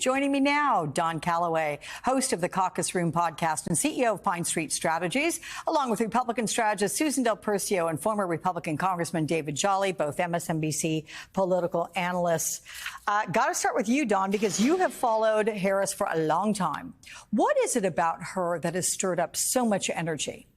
Joining me now, Don Calloway, host of the Caucus Room podcast and CEO of Pine Street Strategies, along with Republican strategist Susan Del Percio and former Republican Congressman David Jolly, both MSNBC political analysts. Got to start with you, Don, because you have followed Harris for a long time. What is it about her that has stirred up so much energy?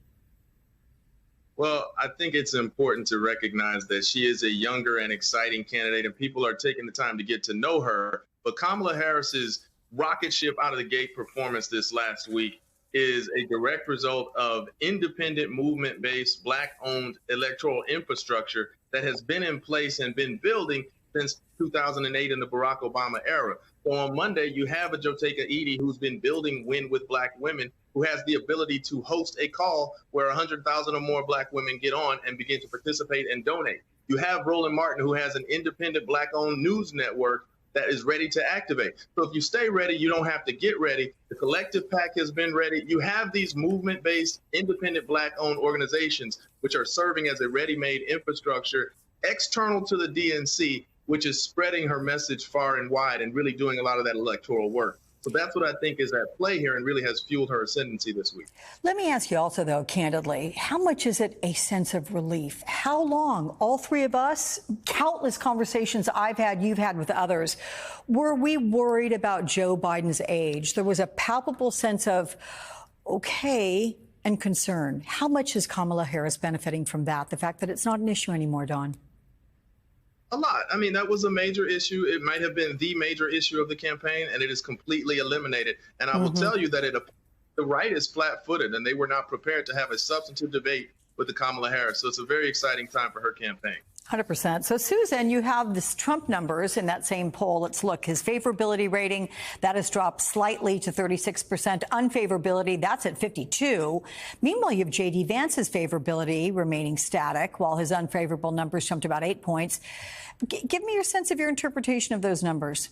Well, I think it's important to recognize that she is a younger and exciting candidate, and people are taking the time to get to know her. But Kamala Harris's rocket ship out of the gate performance this last week is a direct result of independent, movement-based, Black-owned electoral infrastructure that has been in place and been building since 2008 in the Barack Obama era. So on Monday, you have a Joteika Edie who's been building Win with Black women, who has the ability to host a call where 100,000 or more Black women get on and begin to participate and donate. You have Roland Martin, who has an independent Black-owned news network that is ready to activate. So if you stay ready, you don't have to get ready. The Collective PAC has been ready. You have these movement-based, independent Black-owned organizations, which are serving as a ready-made infrastructure external to the DNC, which is spreading her message far and wide and really doing a lot of that electoral work. So that's what I think is at play here and really has fueled her ascendancy this week. Let me ask you also, though, candidly, how much is it a sense of relief? How long? All three of us, countless conversations I've had, you've had with others, were we worried about Joe Biden's age? There was a palpable sense of, okay, and concern. How much is Kamala Harris benefiting from that, the fact that it's not an issue anymore, Don? A lot. I mean, that was a major issue. It might have been the major issue of the campaign, and it is completely eliminated. And I will tell you that the right is flat-footed, and they were not prepared to have a substantive debate with the Kamala Harris. So it's a very exciting time for her campaign. 100%. So, Susan, you have this Trump numbers in that same poll. Let's look. His favorability rating, that has dropped slightly to 36%. Unfavorability, that's at 52. Meanwhile, you have J.D. Vance's favorability remaining static, while his unfavorable numbers jumped about 8 points. Give me your sense of your interpretation of those numbers.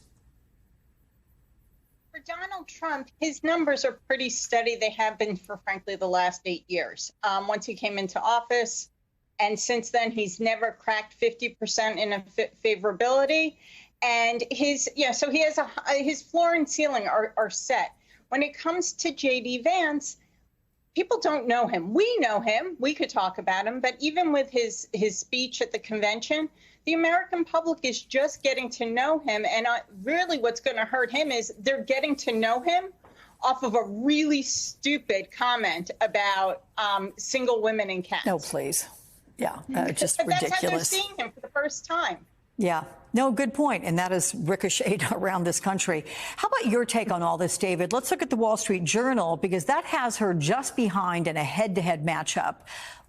For Donald Trump, his numbers are pretty steady. They have been for, frankly, the last 8 years. Once he came into office, and since then, he's never cracked 50% in a favorability. And so he has his floor and ceiling are set. When it comes to J.D. Vance, people don't know him. We know him. We could talk about him. But even with his speech at the convention, the American public is just getting to know him. And really what's going to hurt him is they're getting to know him off of a really stupid comment about single women and cats. No, please. Yeah, just but ridiculous. That's how they're seeing him for the first time. Yeah, no, good point. And that is ricocheted around this country. How about your take on all this, David? Let's look at the Wall Street Journal, because that has her just behind in a head-to-head matchup,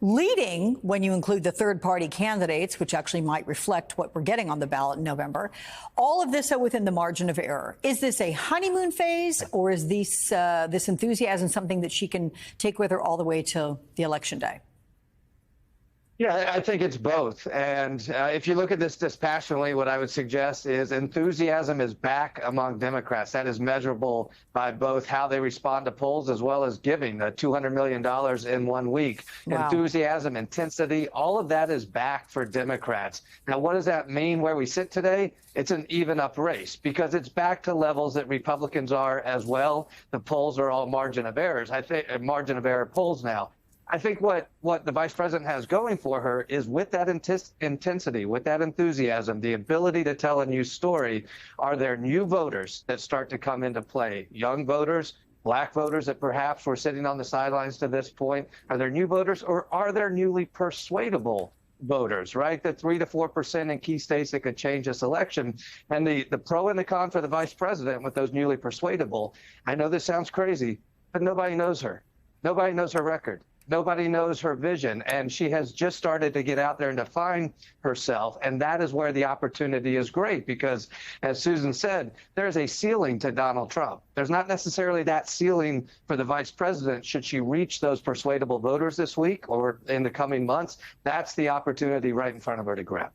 leading when you include the third-party candidates, which actually might reflect what we're getting on the ballot in November. All of this are within the margin of error. Is this a honeymoon phase, or is this enthusiasm something that she can take with her all the way to the election day? Yeah, I think it's both. And if you look at this dispassionately, what I would suggest is enthusiasm is back among Democrats. That is measurable by both how they respond to polls as well as giving the $200 million in 1 week. Wow. Enthusiasm, intensity, all of that is back for Democrats. Now, what does that mean where we sit today? It's an even up race because it's back to levels that Republicans are as well. The polls are all margin of errors. I think margin of error polls now. I think what the vice president has going for her is with that intensity, with that enthusiasm, the ability to tell a new story, are there new voters that start to come into play? Young voters, Black voters that perhaps were sitting on the sidelines to this point. Are there new voters, or are there newly persuadable voters, right? The 3 to 4% in key states that could change this election. And the pro and the con for the vice president with those newly persuadable. I know this sounds crazy, but nobody knows her. Nobody knows her record. Nobody knows her vision, and she has just started to get out there and define herself, and that is where the opportunity is great because, as Susan said, there's a ceiling to Donald Trump. There's not necessarily that ceiling for the vice president should she reach those persuadable voters this week or in the coming months. That's the opportunity right in front of her to grab.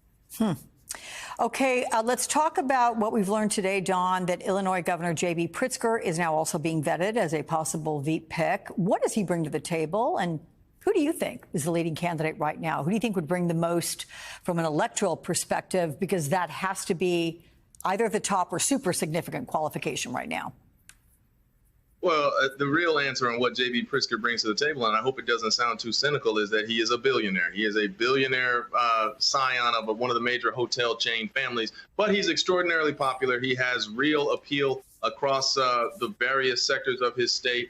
Okay, let's talk about what we've learned today, Don, that Illinois Governor J.B. Pritzker is now also being vetted as a possible Veep pick. What does he bring to the table, and who do you think is the leading candidate right now? Who do you think would bring the most from an electoral perspective? Because that has to be either the top or super significant qualification right now? Well, the real answer on what J.B. Pritzker brings to the table, and I hope it doesn't sound too cynical, is that he is a billionaire. He is a billionaire scion of one of the major hotel chain families, but he's extraordinarily popular. He has real appeal across the various sectors of his state,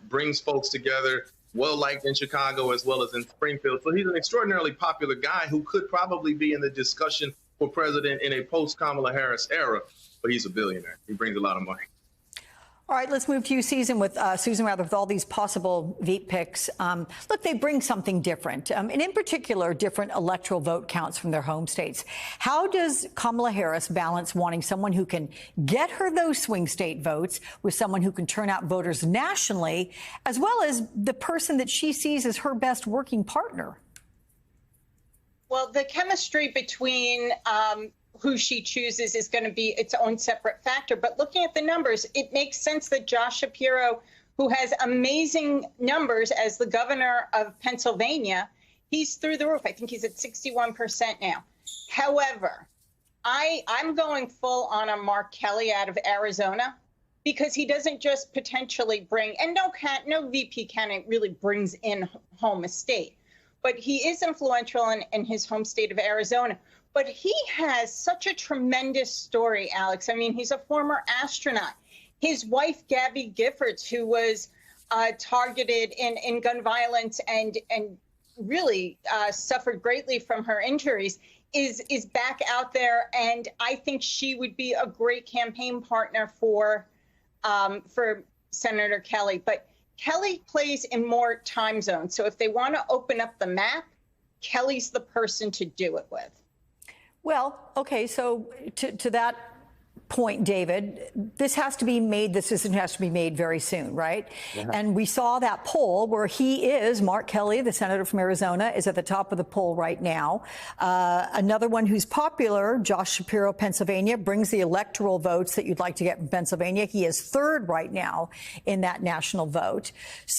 brings folks together, well-liked in Chicago as well as in Springfield. So he's an extraordinarily popular guy who could probably be in the discussion for president in a post-Kamala Harris era, but he's a billionaire. He brings a lot of money. All right, let's move to you, Susan, with all these possible Veep picks. Look, they bring something different, and in particular, different electoral vote counts from their home states. How does Kamala Harris balance wanting someone who can get her those swing state votes with someone who can turn out voters nationally, as well as the person that she sees as her best working partner? Well, the chemistry between who she chooses is going to be its own separate factor. But looking at the numbers, it makes sense that Josh Shapiro, who has amazing numbers as the governor of Pennsylvania, he's through the roof. I think he's at 61% now. However, I'm going full on a Mark Kelly out of Arizona, because he doesn't just potentially bring, and no VP candidate really brings in home a state, but he is influential in his home state of Arizona. But he has such a tremendous story, Alex. I mean, he's a former astronaut. His wife, Gabby Giffords, who was targeted in gun violence and really suffered greatly from her injuries, is back out there. And I think she would be a great campaign partner for Senator Kelly. But Kelly plays in more time zones. So if they want to open up the map, Kelly's the person to do it with. Well, okay, so to that point, David, this decision has to be made very soon, right? Yeah. And we saw that poll where Mark Kelly, the senator from Arizona, is at the top of the poll right now. Another one who's popular, Josh Shapiro, Pennsylvania, brings the electoral votes that you'd like to get from Pennsylvania. He is third right now in that national vote,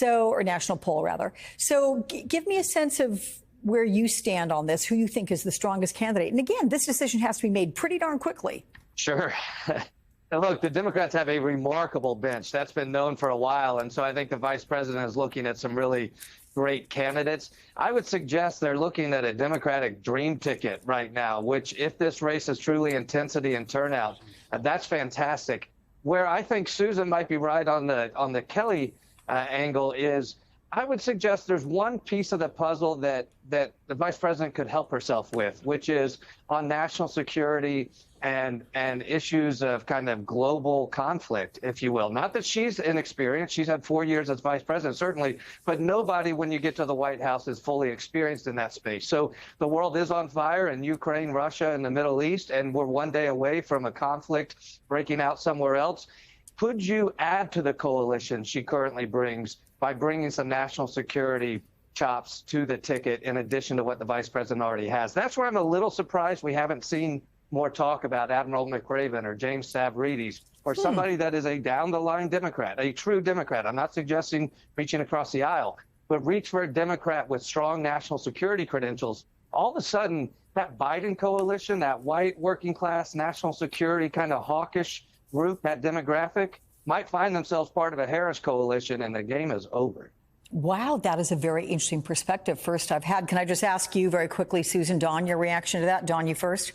or national poll, rather. So give me a sense of where you stand on this, who you think is the strongest candidate. And again, this decision has to be made pretty darn quickly. Sure. Look, the Democrats have a remarkable bench. That's been known for a while. And so I think the vice president is looking at some really great candidates. I would suggest they're looking at a Democratic dream ticket right now, which if this race is truly intensity and turnout, that's fantastic. Where I think Susan might be right on the Kelly angle is, I would suggest there's one piece of the puzzle that the vice president could help herself with, which is on national security and issues of kind of global conflict, if you will. Not that she's inexperienced. She's had 4 years as vice president, certainly, but nobody, when you get to the White House, is fully experienced in that space. So the world is on fire in Ukraine, Russia, and the Middle East, and we're one day away from a conflict breaking out somewhere else. Could you add to the coalition she currently brings by bringing some national security chops to the ticket in addition to what the vice president already has? That's where I'm a little surprised we haven't seen more talk about Admiral McRaven or James Stavridis or somebody that is a down-the-line Democrat, a true Democrat. I'm not suggesting reaching across the aisle, but reach for a Democrat with strong national security credentials. All of a sudden, that Biden coalition, that white working class national security kind of hawkish group, that demographic, might find themselves part of a Harris coalition, and the game is over. Wow, that is a very interesting perspective. First I've had. Can I just ask you very quickly, Susan, Dawn, your reaction to that? Dawn, you first.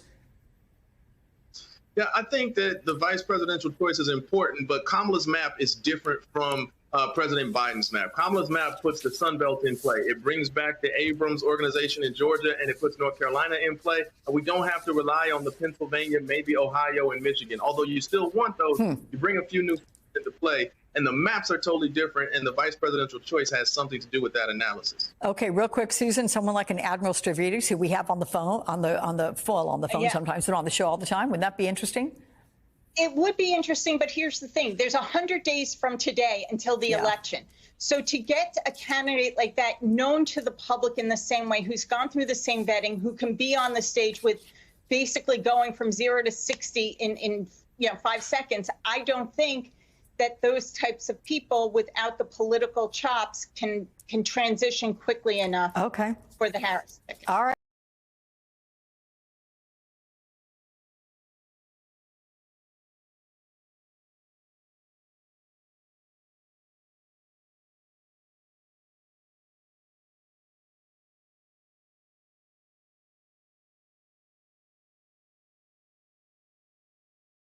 Yeah, I think that the vice presidential choice is important, but Kamala's map is different from President Biden's map. Kamala's map puts the Sun Belt in play. It brings back the Abrams organization in Georgia, and it puts North Carolina in play. And we don't have to rely on the Pennsylvania, maybe Ohio and Michigan. Although you still want those, you bring a few new into play. And the maps are totally different, and the vice presidential choice has something to do with that analysis. Okay, real quick, Susan, someone like an Admiral Stavridis, who we have on the phone, on the phone sometimes, but on the show all the time. Wouldn't that be interesting? It would be interesting, but here's the thing. There's 100 days from today until the election. So to get a candidate like that known to the public in the same way, who's gone through the same vetting, who can be on the stage with basically going from 0 to 60 in 5 seconds, I don't think that those types of people without the political chops can transition quickly enough for the Harris ticket. All right.